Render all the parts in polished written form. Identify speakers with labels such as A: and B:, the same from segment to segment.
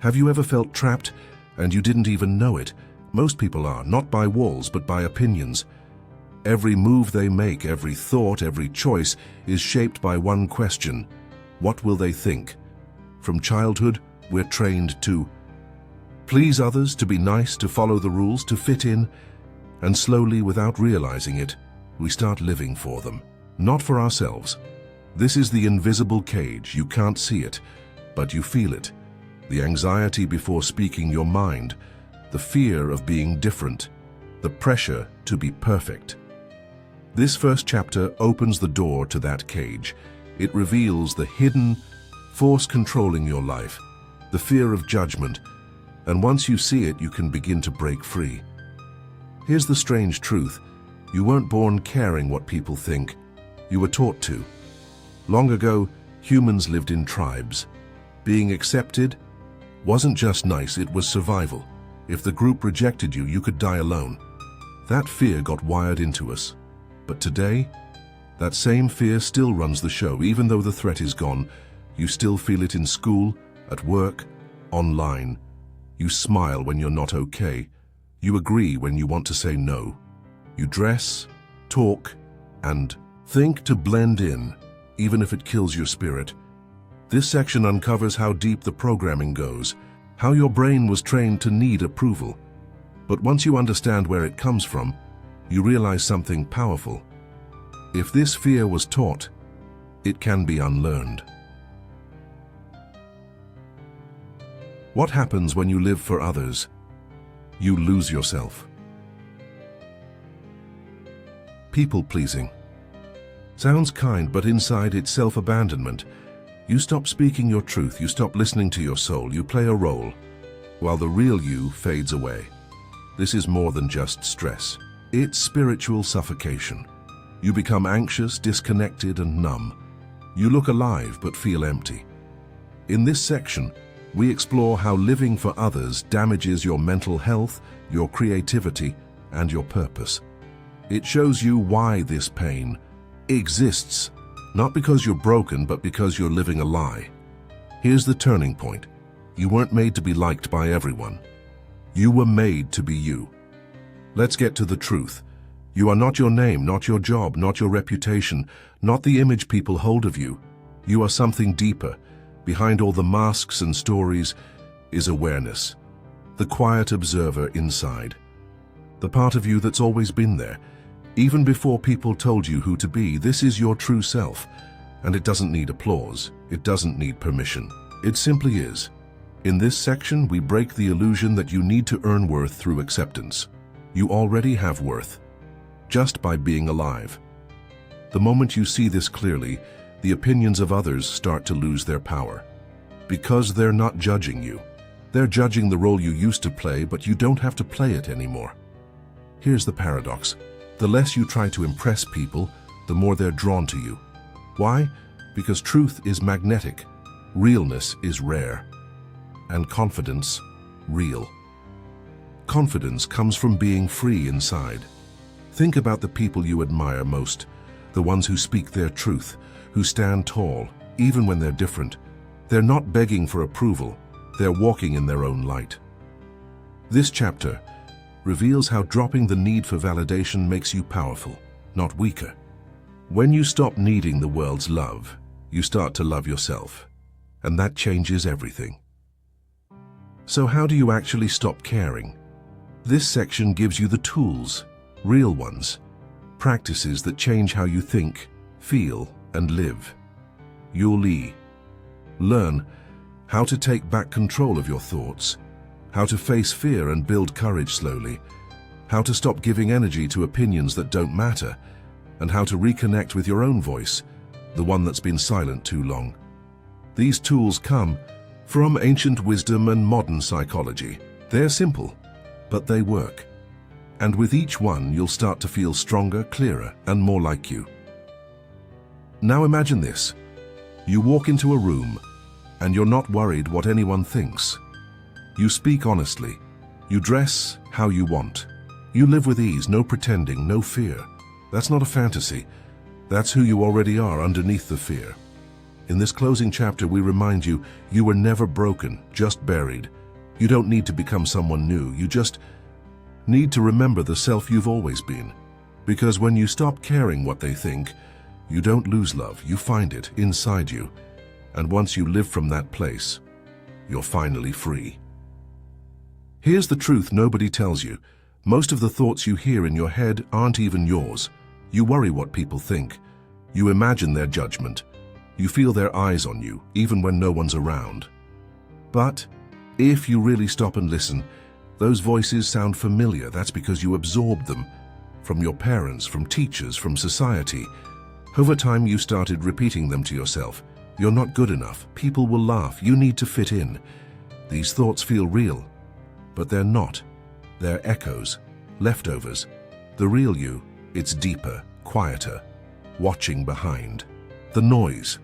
A: Have you ever felt trapped and you didn't even know it? Most people are, not by walls, but by opinions. Every move they make, every thought, every choice is shaped by one question: what will they think? From childhood, we're trained to please others, to be nice, to follow the rules, to fit in, and slowly, without realizing it, we start living for them, not for ourselves. This is the invisible cage. You can't see it, but you feel it. The anxiety before speaking your mind, the fear of being different, the pressure to be perfect. This first chapter opens the door to that cage. It reveals the hidden force controlling your life, the fear of judgment, and once you see it, you can begin to break free. Here's the strange truth. You weren't born caring what people think. You were taught to. Long ago, humans lived in tribes. Being accepted wasn't just nice, it was survival. If the group rejected you, you could die alone. That fear got wired into us. But today, that same fear still runs the show. Even though the threat is gone, you still feel it in school, at work, online. You smile when you're not okay. You agree when you want to say no. You dress, talk, and think to blend in, even if it kills your spirit. This section uncovers how deep the programming goes, how your brain was trained to need approval. But once you understand where it comes from, you realize something powerful. If this fear was taught, it can be unlearned. What happens when you live for others? You lose yourself. People-pleasing. Sounds kind, but inside it's self-abandonment. You stop speaking your truth, you stop listening to your soul, you play a role, while the real you fades away. This is more than just stress. It's spiritual suffocation. You become anxious, disconnected, and numb. You look alive but feel empty. In this section, we explore how living for others damages your mental health, your creativity, and your purpose. It shows you why this pain exists, not because you're broken, but because you're living a lie. Here's the turning point. You weren't made to be liked by everyone. You were made to be you. Let's get to the truth. You are not your name, not your job, not your reputation, not the image people hold of you. You are something deeper. Behind all the masks and stories is awareness, the quiet observer inside, the part of you that's always been there, even before people told you who to be. This is your true self, and it doesn't need applause. It doesn't need permission. It simply is. In this section, we break the illusion that you need to earn worth through acceptance. You already have worth, just by being alive. The moment you see this clearly, the opinions of others start to lose their power. Because they're not judging you. They're judging the role you used to play, but you don't have to play it anymore. Here's the paradox. The less you try to impress people, the more they're drawn to you. Why? Because truth is magnetic, realness is rare, and confidence, real. Confidence comes from being free inside. Think about the people you admire most, the ones who speak their truth, who stand tall, even when they're different. They're not begging for approval, they're walking in their own light. This chapter reveals how dropping the need for validation makes you powerful, not weaker. When you stop needing the world's love, you start to love yourself, and that changes everything. So how do you actually stop caring? This section gives you the tools, real ones, practices that change how you think, feel, and live. You'll learn how to take back control of your thoughts, how to face fear and build courage slowly, how to stop giving energy to opinions that don't matter, and how to reconnect with your own voice, the one that's been silent too long. These tools come from ancient wisdom and modern psychology. They're simple, but they work. And with each one, you'll start to feel stronger, clearer, and more like you. Now imagine this. You walk into a room, and you're not worried what anyone thinks. You speak honestly. You dress how you want. You live with ease, no pretending, no fear. That's not a fantasy. That's who you already are underneath the fear. In this closing chapter, we remind you, you were never broken, just buried. You don't need to become someone new. You just need to remember the self you've always been. Because when you stop caring what they think, you don't lose love, you find it inside you. And once you live from that place, you're finally free. Here's the truth nobody tells you. Most of the thoughts you hear in your head aren't even yours. You worry what people think. You imagine their judgment. You feel their eyes on you, even when no one's around. But if you really stop and listen, those voices sound familiar. That's because you absorbed them. From your parents, from teachers, from society. Over time, you started repeating them to yourself. You're not good enough. People will laugh. You need to fit in. These thoughts feel real, but they're not. They're echoes, leftovers. The real you, it's deeper, quieter, watching behind. The noise.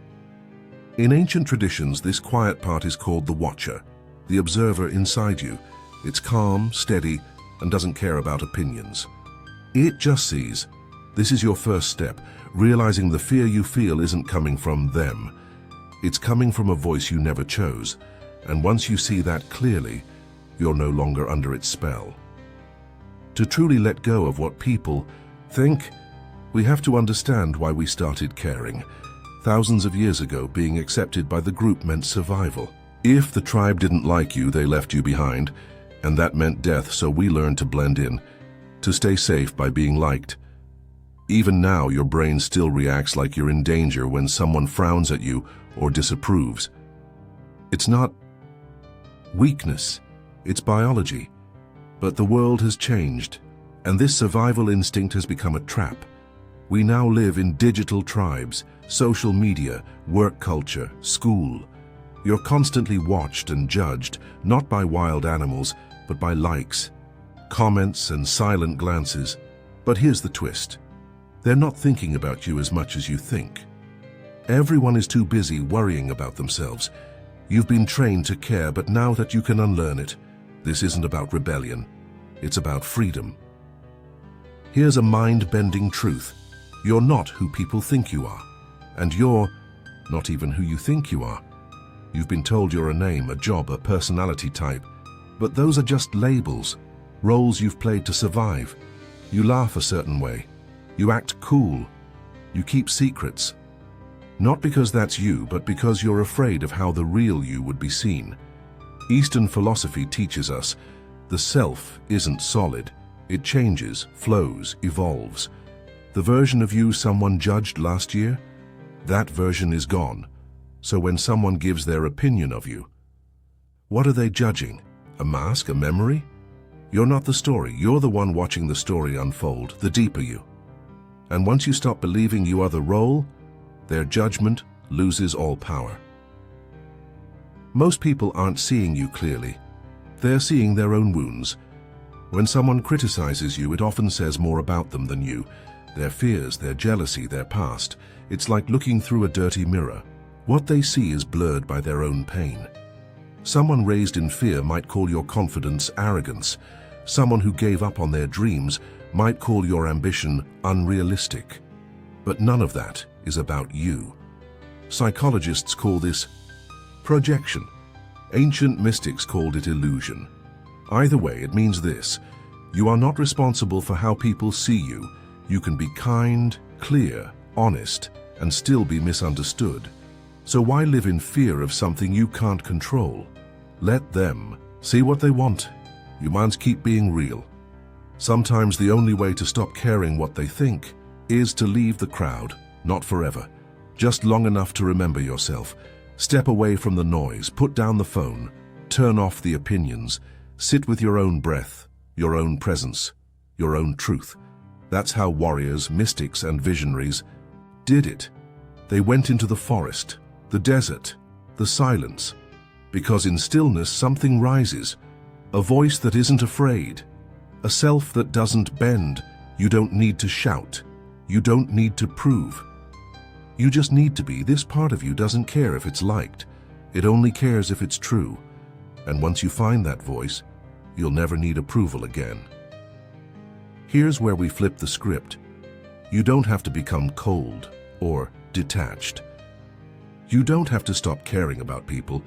A: In ancient traditions, this quiet part is called the watcher, the observer inside you. It's calm, steady, and doesn't care about opinions. It just sees. This is your first step, realizing the fear you feel isn't coming from them. It's coming from a voice you never chose. And once you see that clearly, you're no longer under its spell. To truly let go of what people think, we have to understand why we started caring. Thousands of years ago, being accepted by the group meant survival. If the tribe didn't like you, they left you behind, and that meant death, so we learned to blend in, to stay safe by being liked. Even now, your brain still reacts like you're in danger when someone frowns at you or disapproves. It's not weakness, it's biology. But the world has changed, and this survival instinct has become a trap. We now live in digital tribes, social media, work culture, school. You're constantly watched and judged, not by wild animals, but by likes, comments, and silent glances. But here's the twist. They're not thinking about you as much as you think. Everyone is too busy worrying about themselves. You've been trained to care, but now that you can unlearn it, this isn't about rebellion. It's about freedom. Here's a mind-bending truth. You're not who people think you are. And you're not even who you think you are. You've been told you're a name, a job, a personality type. But those are just labels, roles you've played to survive. You laugh a certain way. You act cool. You keep secrets. Not because that's you, but because you're afraid of how the real you would be seen. Eastern philosophy teaches us the self isn't solid. It changes, flows, evolves. The version of you someone judged last year, that version is gone. So when someone gives their opinion of you, what are they judging? A mask, a memory? You're not the story. You're the one watching the story unfold, the deeper you. And once you stop believing you are the role, their judgment loses all power. Most people aren't seeing you clearly. They're seeing their own wounds. When someone criticizes you, it often says more about them than you. Their fears, their jealousy, their past. It's like looking through a dirty mirror. What they see is blurred by their own pain. Someone raised in fear might call your confidence arrogance. Someone who gave up on their dreams might call your ambition unrealistic. But none of that is about you. Psychologists call this projection. Ancient mystics called it illusion. Either way, it means this: you are not responsible for how people see you. You can be kind, clear, honest, and still be misunderstood. So why live in fear of something you can't control? Let them see what they want. You must keep being real. Sometimes the only way to stop caring what they think is to leave the crowd, not forever, just long enough to remember yourself. Step away from the noise, put down the phone, turn off the opinions, sit with your own breath, your own presence, your own truth. That's how warriors, mystics, and visionaries did it. They went into the forest, the desert, the silence, because in stillness something rises, a voice that isn't afraid, a self that doesn't bend. You don't need to shout. You don't need to prove. You just need to be. This part of you doesn't care if it's liked. It only cares if it's true. And once you find that voice, you'll never need approval again. Here's where we flip the script. You don't have to become cold or detached. You don't have to stop caring about people.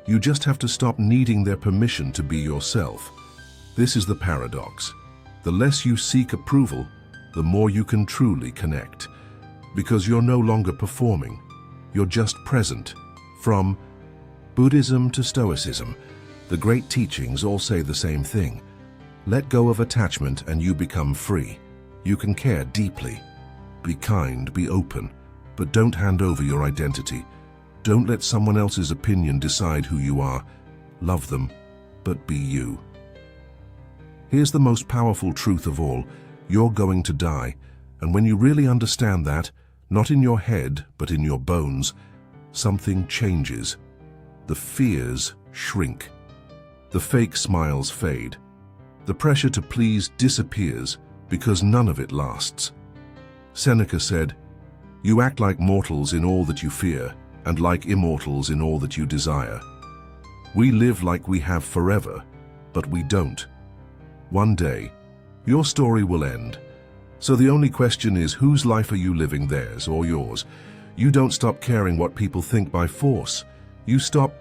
A: You just have to stop needing their permission to be yourself. This is the paradox. The less you seek approval, the more you can truly connect. Because you're no longer performing. You're just present. From Buddhism to Stoicism, the great teachings all say the same thing. Let go of attachment and you become free. You can care deeply. Be kind, be open, but don't hand over your identity. Don't let someone else's opinion decide who you are. Love them, but be you. Here's the most powerful truth of all. You're going to die, and when you really understand that, not in your head, but in your bones, something changes. The fears shrink. The fake smiles fade. The pressure to please disappears because none of it lasts. Seneca said, "You act like mortals in all that you fear, and like immortals in all that you desire." We live like we have forever, but we don't. One day, your story will end. So the only question is, whose life are you living, theirs or yours? You don't stop caring what people think by force. You stop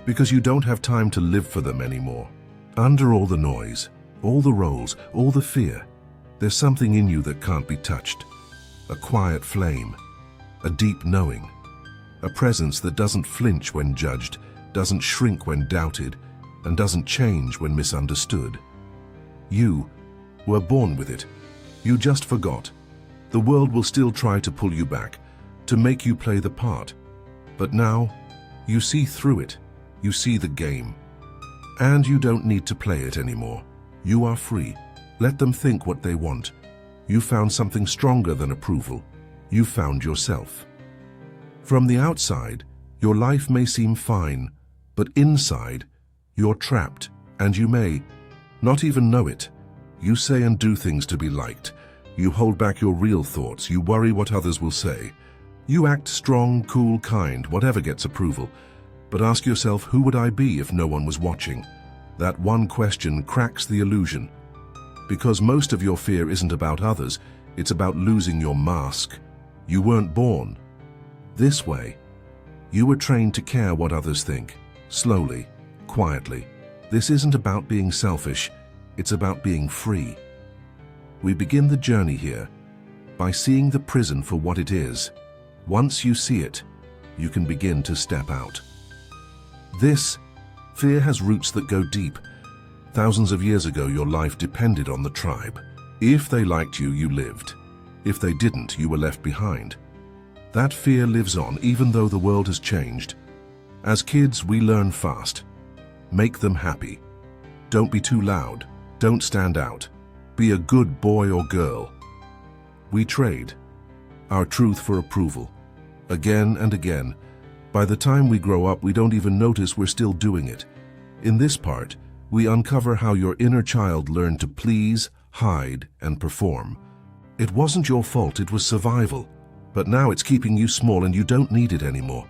A: because you don't have time to live for them anymore. Under all the noise, all the roles, all the fear, there's something in you that can't be touched. A quiet flame, a deep knowing, a presence that doesn't flinch when judged, doesn't shrink when doubted, and doesn't change when misunderstood. You were born with it. You just forgot. The world will still try to pull you back, to make you play the part. But now, you see through it. You see the game. And you don't need to play it anymore. You are free. Let them think what they want. You found something stronger than approval. You found yourself. From the outside, your life may seem fine, but inside, you're trapped, and you may not even know it. You say and do things to be liked. You hold back your real thoughts. You worry what others will say. You act strong, cool, kind, whatever gets approval. But ask yourself, who would I be if no one was watching? That one question cracks the illusion. Because most of your fear isn't about others, it's about losing your mask. You weren't born this way. You were trained to care what others think, slowly, quietly. This isn't about being selfish, it's about being free. We begin the journey here by seeing the prison for what it is. Once you see it, you can begin to step out. This fear has roots that go deep. Thousands of years ago, your life depended on the tribe. If they liked you, you lived. If they didn't, you were left behind. That fear lives on even though the world has changed. As kids, we learn fast. Make them happy. Don't be too loud. Don't stand out. Be a good boy or girl. We trade our truth for approval, again and again. By the time we grow up, we don't even notice we're still doing it. In this part, we uncover how your inner child learned to please, hide, and perform. It wasn't your fault, it was survival. But now it's keeping you small and you don't need it anymore.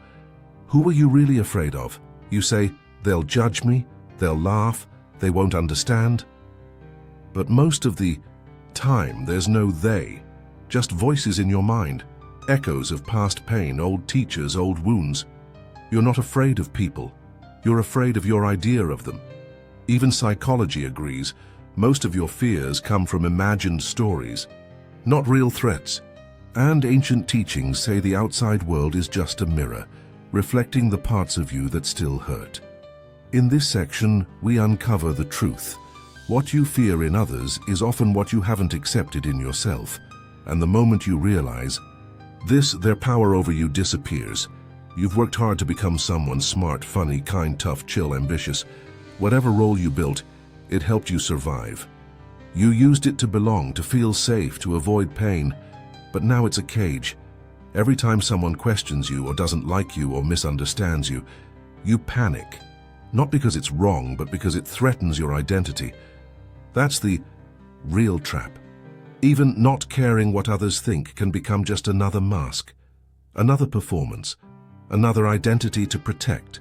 A: Who are you really afraid of? You say, they'll judge me, they'll laugh, they won't understand. But most of the time, there's no they, just voices in your mind, echoes of past pain, old teachers, old wounds. You're not afraid of people. You're afraid of your idea of them. Even psychology agrees, most of your fears come from imagined stories, not real threats. And ancient teachings say the outside world is just a mirror, reflecting the parts of you that still hurt. In this section, we uncover the truth. What you fear in others is often what you haven't accepted in yourself. And the moment you realize this, their power over you disappears. You've worked hard to become someone smart, funny, kind, tough, chill, ambitious. Whatever role you built, it helped you survive. You used it to belong, to feel safe, to avoid pain. But now it's a cage. Every time someone questions you or doesn't like you or misunderstands you, you panic. Not because it's wrong, but because it threatens your identity. That's the real trap. Even not caring what others think can become just another mask, another performance, another identity to protect.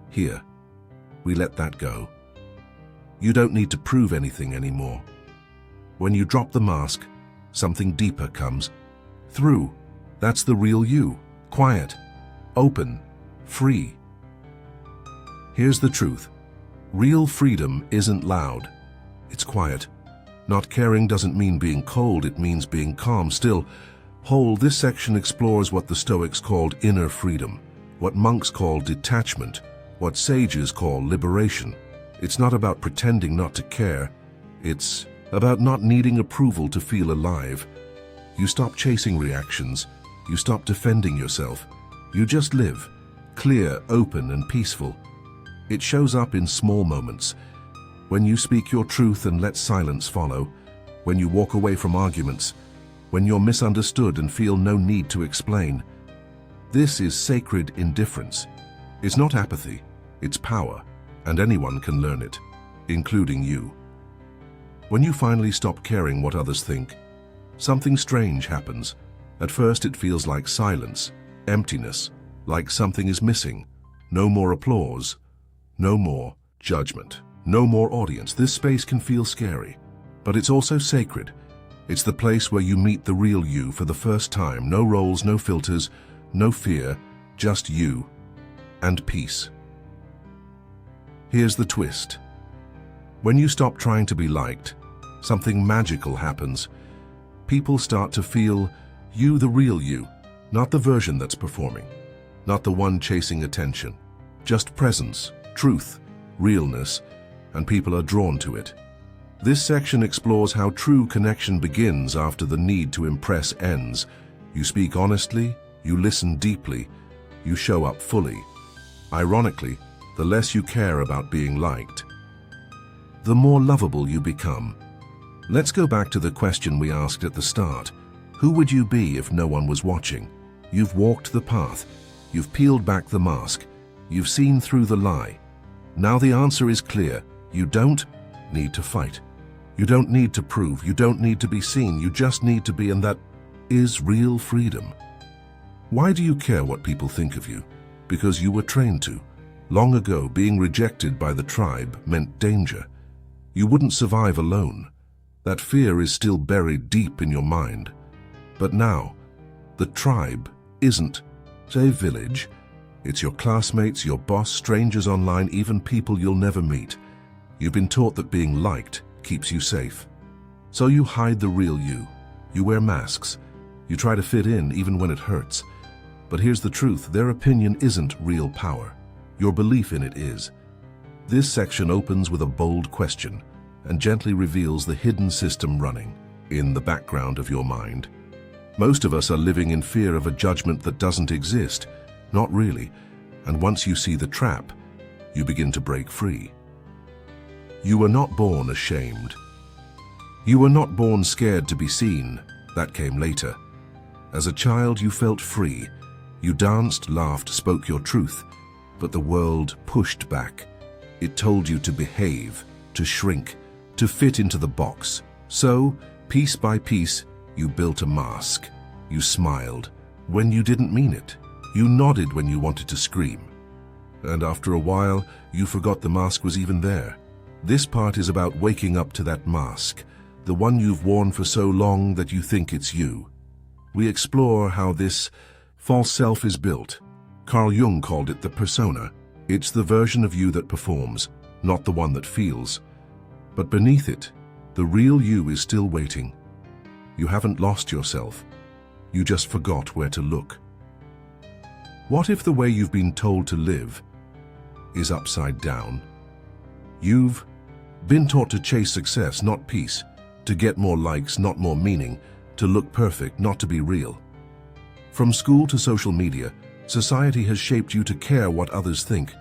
A: Here, we let that go. You don't need to prove anything anymore. When you drop the mask, something deeper comes through. That's the real you, quiet, open, free. Here's the truth. Real freedom isn't loud. It's quiet. Not caring doesn't mean being cold, it means being calm. Still, whole, this section explores what the Stoics called inner freedom, what monks call detachment, what sages call liberation. It's not about pretending not to care. It's about not needing approval to feel alive. You stop chasing reactions. You stop defending yourself. You just live, clear, open, and peaceful. It shows up in small moments. When you speak your truth and let silence follow. When you walk away from arguments. When you're misunderstood and feel no need to explain. This is sacred indifference. It's not apathy, it's power, and anyone can learn it, including you. When you finally stop caring what others think, something strange happens. At first it feels like silence, emptiness, like something is missing. No more applause, no more judgment, no more audience. This space can feel scary, but it's also sacred. It's the place where you meet the real you for the first time. No roles, no filters, no fear, just you and peace. Here's the twist. When you stop trying to be liked, something magical happens. People start to feel you, the real you, not the version that's performing, not the one chasing attention, just presence, truth, realness, and people are drawn to it. This section explores how true connection begins after the need to impress ends. You speak honestly, you listen deeply, you show up fully. Ironically, the less you care about being liked, the more lovable you become. Let's go back to the question we asked at the start. Who would you be if no one was watching? You've walked the path. You've peeled back the mask. You've seen through the lie. Now the answer is clear. You don't need to fight. You don't need to prove. You don't need to be seen. You just need to be, and that is real freedom. Why do you care what people think of you? Because you were trained to. Long ago, being rejected by the tribe meant danger. You wouldn't survive alone. That fear is still buried deep in your mind. But now, the tribe isn't a village. It's your classmates, your boss, strangers online, even people you'll never meet. You've been taught that being liked keeps you safe. So you hide the real you. You wear masks. You try to fit in even when it hurts. But here's the truth. Their opinion isn't real power. Your belief in it is. This section opens with a bold question and gently reveals the hidden system running in the background of your mind. Most of us are living in fear of a judgment that doesn't exist, not really, and once you see the trap, you begin to break free. You were not born ashamed. You were not born scared to be seen. That came later. As a child, you felt free. You danced, laughed, spoke your truth, but the world pushed back. It told you to behave, to shrink, to fit into the box. So, piece by piece, you built a mask. You smiled when you didn't mean it. You nodded when you wanted to scream. And after a while, you forgot the mask was even there. This part is about waking up to that mask, the one you've worn for so long that you think it's you. We explore how this false self is built. Carl Jung called it the persona. It's the version of you that performs, not the one that feels. But beneath it, the real you is still waiting. You haven't lost yourself. You just forgot where to look. What if the way you've been told to live is upside down? You've been taught to chase success, not peace, to get more likes, not more meaning, to look perfect, not to be real. From school to social media, society has shaped you to care what others think.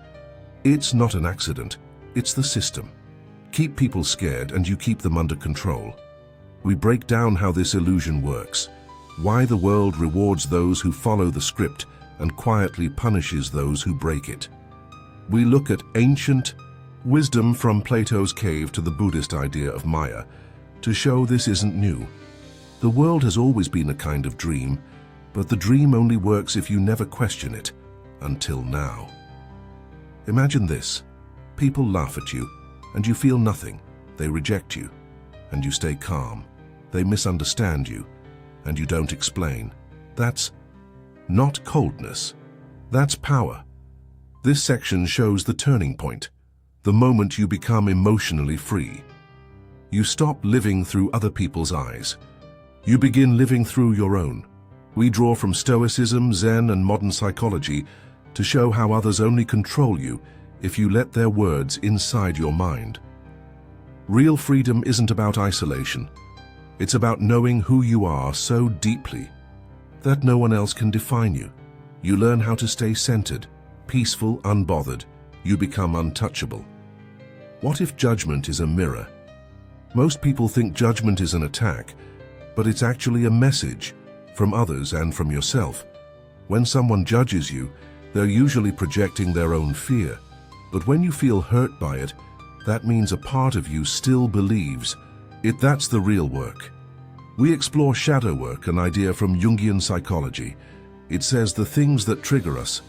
A: It's not an accident, it's the system. Keep people scared and you keep them under control. We break down how this illusion works, why the world rewards those who follow the script and quietly punishes those who break it. We look at ancient wisdom from Plato's cave to the Buddhist idea of Maya to show this isn't new. The world has always been a kind of dream, but the dream only works if you never question it, until now. Imagine this. People laugh at you, and you feel nothing. They reject you, and you stay calm. They misunderstand you, and you don't explain. That's not coldness. That's power. This section shows the turning point, the moment you become emotionally free. You stop living through other people's eyes. You begin living through your own. We draw from Stoicism, Zen, and modern psychology to show how others only control you if you let their words inside your mind. Real freedom isn't about isolation. It's about knowing who you are so deeply that no one else can define you. You learn how to stay centered, peaceful, unbothered. You become untouchable. What if judgment is a mirror? Most people think judgment is an attack, but it's actually a message from others and from yourself. When someone judges you, they're usually projecting their own fear. But when you feel hurt by it, that means a part of you still believes it. That's the real work. We explore shadow work, an idea from Jungian psychology. It says the things that trigger us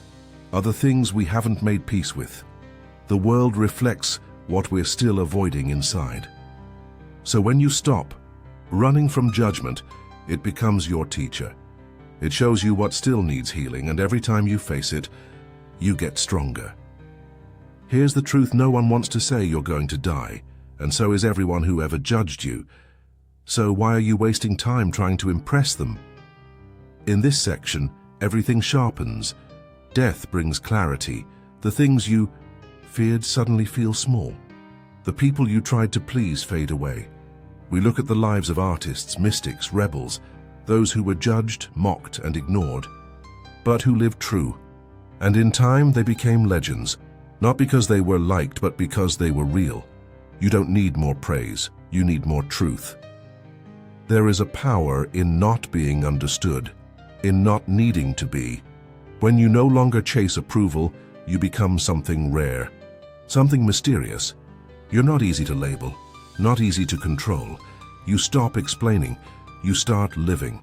A: are the things we haven't made peace with. The world reflects what we're still avoiding inside. So when you stop running from judgment, it becomes your teacher. It shows you what still needs healing, and every time you face it, you get stronger. Here's the truth: no one wants to say you're going to die, and so is everyone who ever judged you. So why are you wasting time trying to impress them? In this section, everything sharpens. Death brings clarity. The things you feared suddenly feel small. The people you tried to please fade away. We look at the lives of artists, mystics, rebels, those who were judged, mocked, and ignored, but who lived true. And in time, they became legends, not because they were liked, but because they were real. You don't need more praise, you need more truth. There is a power in not being understood, in not needing to be. When you no longer chase approval, you become something rare, something mysterious. You're not easy to label, not easy to control. You stop explaining, you start living.